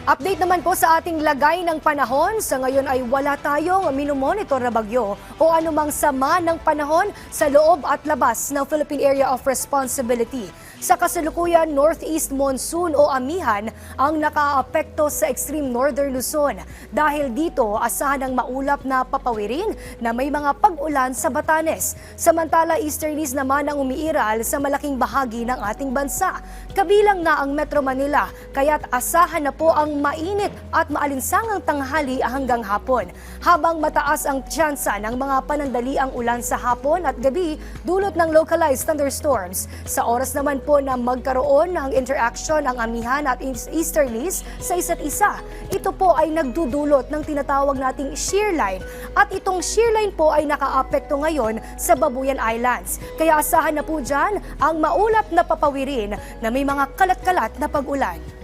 Update naman po sa ating lagay ng panahon. Sa ngayon ay wala tayong minomonitor na bagyo o anumang sama ng panahon sa loob at labas ng Philippine Area of Responsibility. Sa kasalukuyan, Northeast Monsoon o amihan ang nakaapekto sa extreme northern Luzon. Dahil dito, asahan ang maulap na papawirin na may mga pag-ulan sa Batanes. Samantala, easterlies naman ang umiiral sa malaking bahagi ng ating bansa. Kabilang na ang Metro Manila, kaya't asahan na po ang mainit at maalinsangang tanghali hanggang hapon. Habang mataas ang tsansa ng mga panandaliang ulan sa hapon at gabi dulot ng localized thunderstorms. Sa oras naman po na magkaroon ng interaction ang amihan at easterlies sa isa't isa. Ito po ay nagdudulot ng tinatawag nating shear line. At itong shear line po ay nakaapekto ngayon sa Babuyan Islands. Kaya asahan na po dyan ang maulap na papawirin na may mga kalat-kalat na pag-ulan.